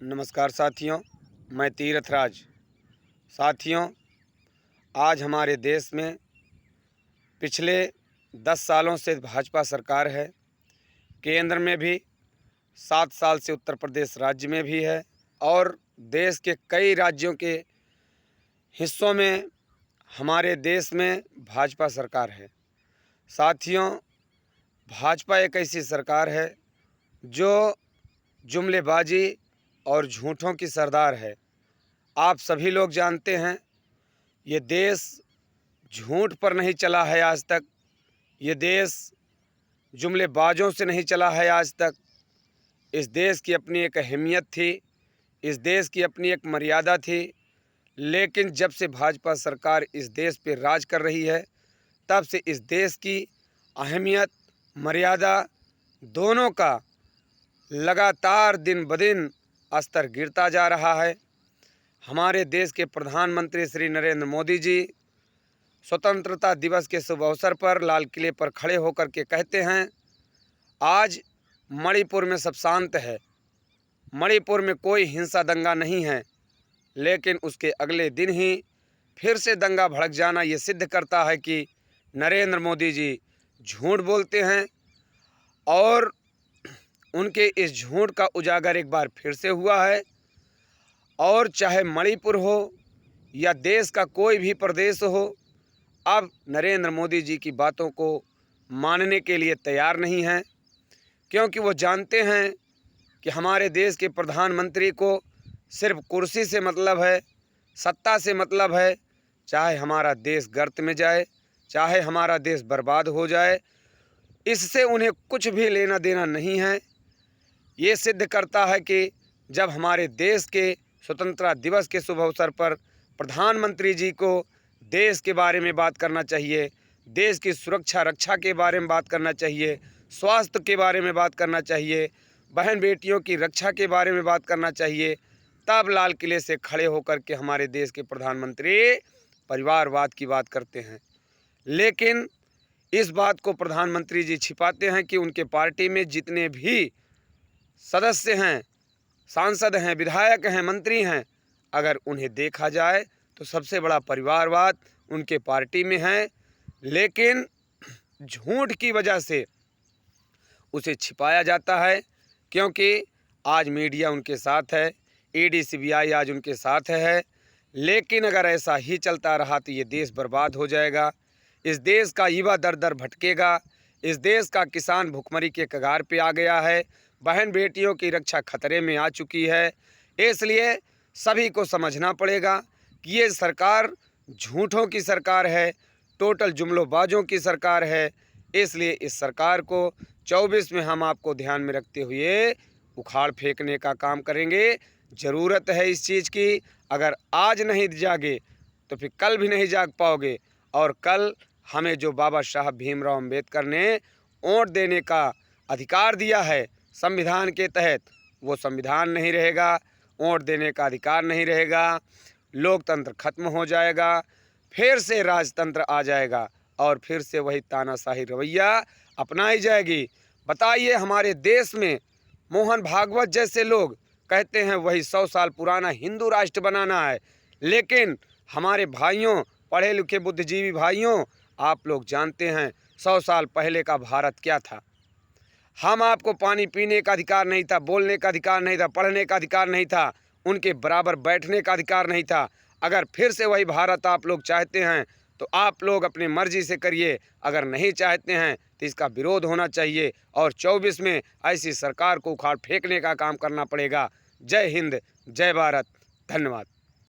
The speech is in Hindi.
नमस्कार साथियों, मैं तीर्थराज। साथियों, आज हमारे देश में पिछले 10 सालों से भाजपा सरकार है। केंद्र में भी 7 साल से उत्तर प्रदेश राज्य में भी है और देश के कई राज्यों के हिस्सों में हमारे देश में भाजपा सरकार है। साथियों, भाजपा एक ऐसी सरकार है जो जुमलेबाजी और झूठों की सरदार है। आप सभी लोग जानते हैं, ये देश झूठ पर नहीं चला है आज तक। ये देश जुमलेबाजों से नहीं चला है आज तक। इस देश की अपनी एक अहमियत थी, इस देश की अपनी एक मर्यादा थी। लेकिन जब से भाजपा सरकार इस देश पे राज कर रही है, तब से इस देश की अहमियत, मर्यादा दोनों का लगातार दिन ब दिन स्तर गिरता जा रहा है। हमारे देश के प्रधानमंत्री श्री नरेंद्र मोदी जी स्वतंत्रता दिवस के शुभ अवसर पर लाल किले पर खड़े होकर के कहते हैं, आज मणिपुर में सब शांत है, मणिपुर में कोई हिंसा दंगा नहीं है। लेकिन उसके अगले दिन ही फिर से दंगा भड़क जाना ये सिद्ध करता है कि नरेंद्र मोदी जी झूठ बोलते हैं और उनके इस झूठ का उजागर एक बार फिर से हुआ है। और चाहे मणिपुर हो या देश का कोई भी प्रदेश हो, अब नरेंद्र मोदी जी की बातों को मानने के लिए तैयार नहीं हैं, क्योंकि वो जानते हैं कि हमारे देश के प्रधानमंत्री को सिर्फ कुर्सी से मतलब है, सत्ता से मतलब है। चाहे हमारा देश गर्त में जाए, चाहे हमारा देश बर्बाद हो जाए, इससे उन्हें कुछ भी लेना देना नहीं है। ये सिद्ध करता है कि जब हमारे देश के स्वतंत्रता दिवस के शुभ अवसर पर प्रधानमंत्री जी को देश के बारे में बात करना चाहिए, देश की सुरक्षा रक्षा के बारे में बात करना चाहिए, स्वास्थ्य के बारे में बात करना चाहिए, बहन बेटियों की रक्षा के बारे में बात करना चाहिए, तब लाल किले से खड़े होकर के हमारे देश के प्रधानमंत्री परिवारवाद की बात करते हैं। लेकिन इस बात को प्रधानमंत्री जी छिपाते हैं कि उनके पार्टी में जितने भी सदस्य हैं, सांसद हैं, विधायक हैं, मंत्री हैं, अगर उन्हें देखा जाए तो सबसे बड़ा परिवारवाद उनके पार्टी में है। लेकिन झूठ की वजह से उसे छिपाया जाता है, क्योंकि आज मीडिया उनके साथ है, ईडी सीबीआई आज उनके साथ है। लेकिन अगर ऐसा ही चलता रहा तो ये देश बर्बाद हो जाएगा, इस देश का युवा दर दर भटकेगा, इस देश का किसान भुखमरी के कगार पे आ गया है, बहन बेटियों की रक्षा खतरे में आ चुकी है। इसलिए सभी को समझना पड़ेगा कि ये सरकार झूठों की सरकार है, टोटल जुमलोबाजों की सरकार है। इसलिए इस सरकार को 24 में हम आपको ध्यान में रखते हुए उखाड़ फेंकने का काम करेंगे। ज़रूरत है इस चीज़ की। अगर आज नहीं जागे तो फिर कल भी नहीं जाग पाओगे। और कल हमें जो बाबा साहब भीमराव अम्बेडकर ने वोट देने का अधिकार दिया है संविधान के तहत, वो संविधान नहीं रहेगा, वोट देने का अधिकार नहीं रहेगा, लोकतंत्र खत्म हो जाएगा, फिर से राजतंत्र आ जाएगा और फिर से वही तानाशाही रवैया अपनाई जाएगी। बताइए, हमारे देश में मोहन भागवत जैसे लोग कहते हैं वही 100 साल पुराना हिंदू राष्ट्र बनाना है। लेकिन हमारे भाइयों, पढ़े लिखे बुद्धिजीवी भाइयों, आप लोग जानते हैं 100 साल पहले का भारत क्या था। हम आपको पानी पीने का अधिकार नहीं था, बोलने का अधिकार नहीं था, पढ़ने का अधिकार नहीं था, उनके बराबर बैठने का अधिकार नहीं था। अगर फिर से वही भारत आप लोग चाहते हैं तो आप लोग अपनी मर्जी से करिए, अगर नहीं चाहते हैं तो इसका विरोध होना चाहिए और 24 में ऐसी सरकार को उखाड़ फेंकने का काम करना पड़ेगा। जय हिंद, जय भारत, धन्यवाद।